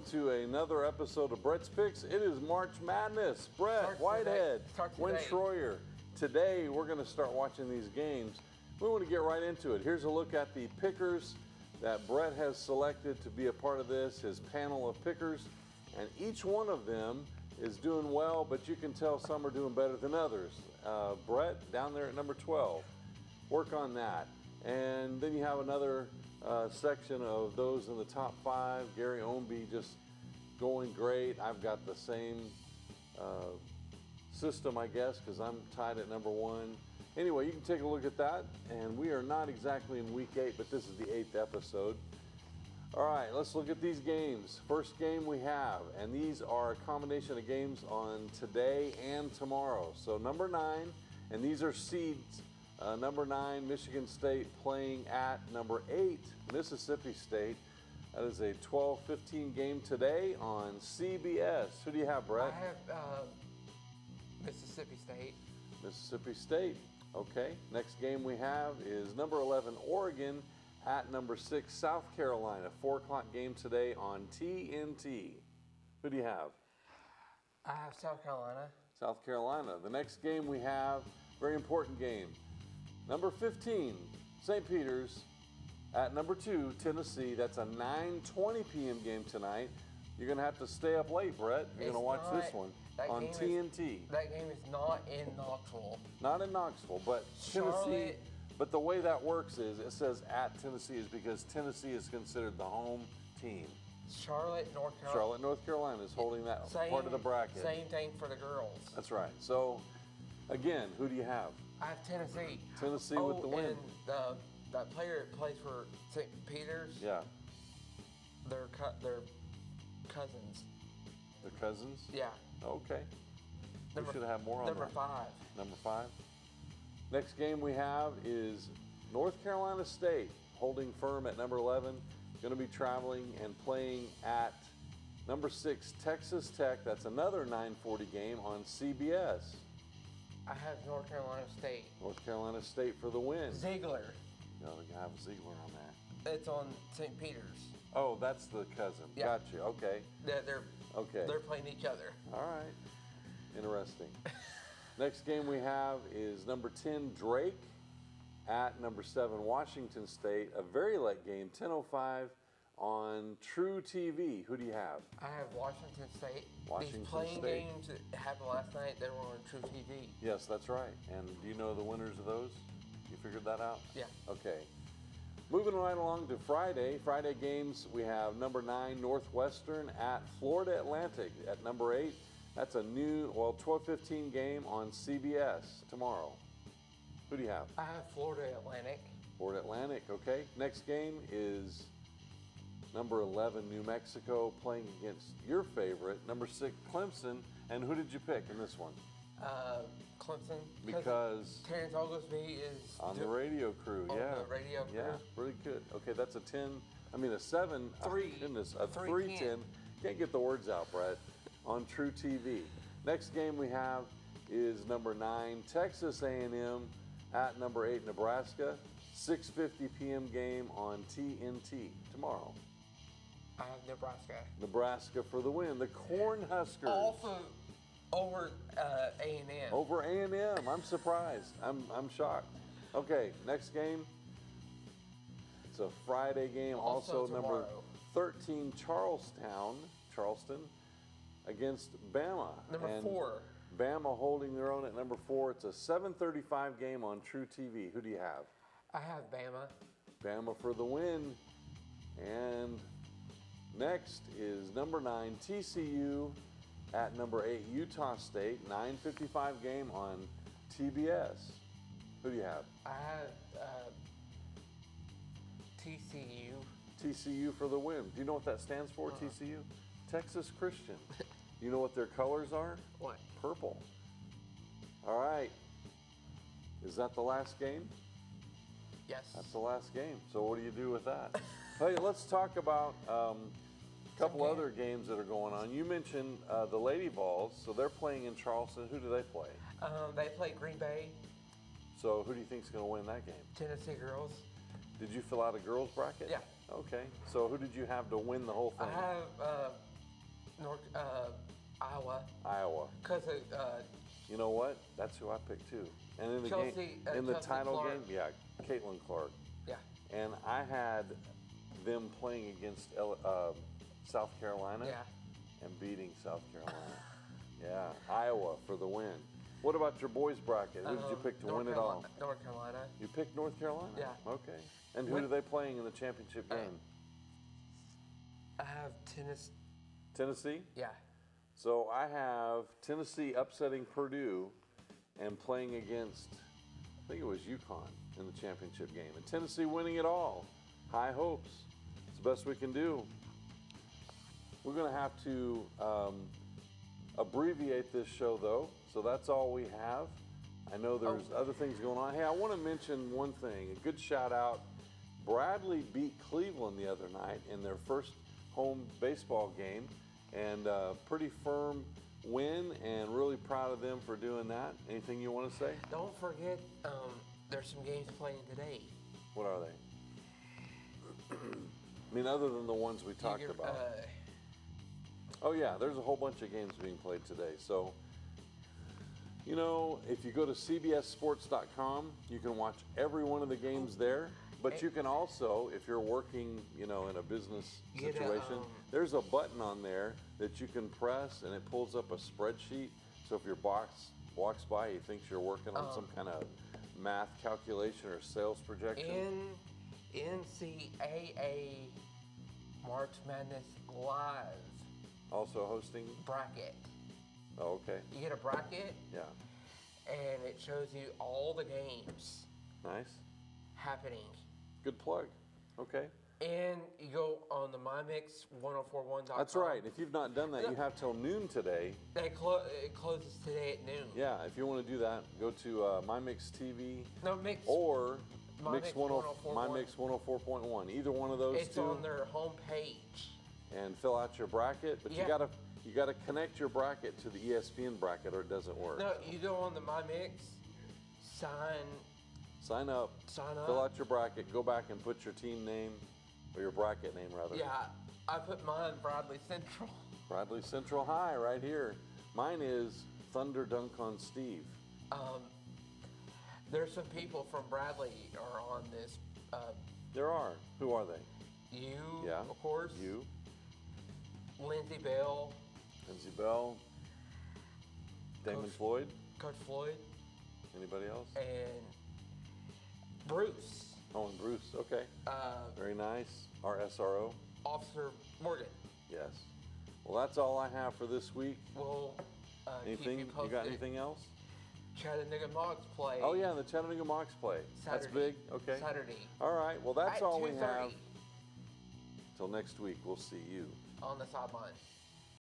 To another episode of Brett's Picks. It is March Madness. Brett Whitehead, Win Schroyer. Today we're going to start watching these games. We want to get right into it. Here's a look at the pickers that Brett has selected to be a part of this, his panel of pickers, and each one of them is doing well, but you can tell some are doing better than others. Brett down there at number 12. Work on that. And then you have another section of those in the top 5. Gary Ownby just going great. I've got the same system, I guess, because I'm tied at number 1. Anyway, you can take a look at that. And we are not exactly in week 8, but this is the 8th episode. All right, let's look at these games. First game we have, and these are a combination of games on today and tomorrow. So number 9, and these are seeds. Number 9, Michigan State playing at number 8, Mississippi State. That is a 12-15 game today on CBS. Who do you have, Brett? I have Mississippi State. Mississippi State. Okay. Next game we have is number 11, Oregon at number 6, South Carolina. 4 o'clock game today on TNT. Who do you have? I have South Carolina. South Carolina. The next game we have, very important game. Number 15, St. Peter's at number 2, Tennessee. That's a 9:20 p.m. game tonight. You're going to have to stay up late, Brett. You're going to watch this one on TNT. That game is not in Knoxville. Not in Knoxville, but Tennessee. But the way that works is it says at Tennessee is because Tennessee is considered the home team. Charlotte, North Carolina. Charlotte, North Carolina is holding that part of the bracket. Same thing for the girls. That's right. So, again, who do you have? I have Tennessee. Tennessee with the win. And that player that plays for St. Peter's. Yeah. They're cousins. They're cousins? Yeah. Okay. We should have more on that. Number 5. Number 5. Next game we have is North Carolina State holding firm at number 11. Going to be traveling and playing at number 6, Texas Tech. That's another 9:40 game on CBS. I have North Carolina State. North Carolina State for the win. Ziegler. No, you have Ziegler on there. It's on St. Peter's. Oh, that's the cousin. Yeah. Gotcha. Okay. They're playing each other. All right. Interesting. Next game we have is number 10, Drake at number 7, Washington State. A very late game, 10:05 on True TV. Who do you have? I have Washington State. Washington These playing State. games that happened last night, they were on True TV. Yes, that's right. And do you know the winners of those? You figured that out? Yeah. Okay. Moving right along to Friday. Friday games, we have number 9, Northwestern at Florida Atlantic at number 8. That's a new, 12:15 game on CBS tomorrow. Who do you have? I have Florida Atlantic. Florida Atlantic, okay. Next game is number 11, New Mexico, playing against your favorite, number 6, Clemson. And who did you pick in this one? Clemson. Because Terrence Oglesby is on the radio crew. On yeah. the radio crew. Yeah, really good. Okay, that's a 7. Goodness, a 3-10. Can't get the words out, Brett. On True TV. Next game we have is number 9, Texas A&M at number 8, Nebraska. 6:50 p.m. game on TNT tomorrow. I have Nebraska. Nebraska for the win. The Cornhuskers. Also over A&M. Over A&M. I'm surprised. I'm shocked. Okay, next game. It's a Friday game. Also number 13, Charleston against Bama. Number 4. Bama holding their own at number 4. It's a 7:35 game on True TV. Who do you have? I have Bama. Bama for the win. And next is number 9, TCU at number 8, Utah State. 9:55 game on TBS. Who do you have? I have TCU. TCU for the win. Do you know what that stands for, TCU? Texas Christian. You know what their colors are? What? Purple. All right. Is that the last game? Yes. That's the last game. So what do you do with that? Hey, let's talk about a couple other games that are going on. You mentioned the Lady Vols. So they're playing in Charleston. Who do they play? They play Green Bay. So who do you think is going to win that game? Tennessee girls. Did you fill out a girls bracket? Yeah. Okay. So who did you have to win the whole thing? I have because of You know what? That's who I picked too. And in the Chelsea, game, in the Chelsea title Clark. game, yeah, Caitlin Clark. Yeah. And I had them playing against South Carolina and beating South Carolina. Yeah, Iowa for the win. What about your boys' bracket? Who did you pick to win it all? North Carolina. You picked North Carolina? Yeah. Okay. And who are they playing in the championship game? I have Tennessee? Yeah. So I have Tennessee upsetting Purdue and playing against, I think it was UConn in the championship game. And Tennessee winning it all. High hopes. It's the best we can do. We're going to have to abbreviate this show, though. So that's all we have. I know there's other things going on. Hey, I want to mention one thing. A good shout out. Bradley beat Cleveland the other night in their first home baseball game. And pretty firm win, and really proud of them for doing that. Anything you want to say? Don't forget, there's some games playing today. What are they? I mean, other than the ones we talked about. Oh yeah, there's a whole bunch of games being played today. So, you know, if you go to cbssports.com, you can watch every one of the games there. But you can also, if you're working, you know, in a business situation, there's a button on there that you can press, and it pulls up a spreadsheet. So if your boss walks by, he thinks you're working on some kind of math calculation or sales projection. NCAA March Madness Live. Also hosting? Bracket. Oh, okay. You get a bracket. Yeah. And it shows you all the games. Nice. Happening. Good plug. Okay. And you go on the MyMix1041.com. That's right. If you've not done that, you have till noon today. It closes today at noon. Yeah. If you want to do that, go to MyMix TV. No, Mix. Or MyMix 104.1. Either one of those two. It's on their homepage. And fill out your bracket, but you gotta connect your bracket to the ESPN bracket, or it doesn't work. No, you go on the MyMix, sign up, fill out your bracket, go back and put your team name, or your bracket name rather. Yeah, I put mine Bradley Central. Bradley Central High right here. Mine is Thunder Dunk on Steve. There's some people from Bradley are on this. There are. Who are they? You, yeah, of course. You. Lindsey Bell. Lindsey Bell. Damon Floyd. Coach Floyd. Anybody else? And Bruce. Oh, and Bruce. Okay. Very nice. Our SRO. Officer Morgan. Yes. Well, that's all I have for this week. Well, anything? Keep you posted. You got anything else? Chattanooga Mogs play. Oh yeah, the Chattanooga Mogs play. Saturday. That's big. Okay. Saturday. All right. Well, that's all we 2:30. have. Till next week, we'll see you on the sideline.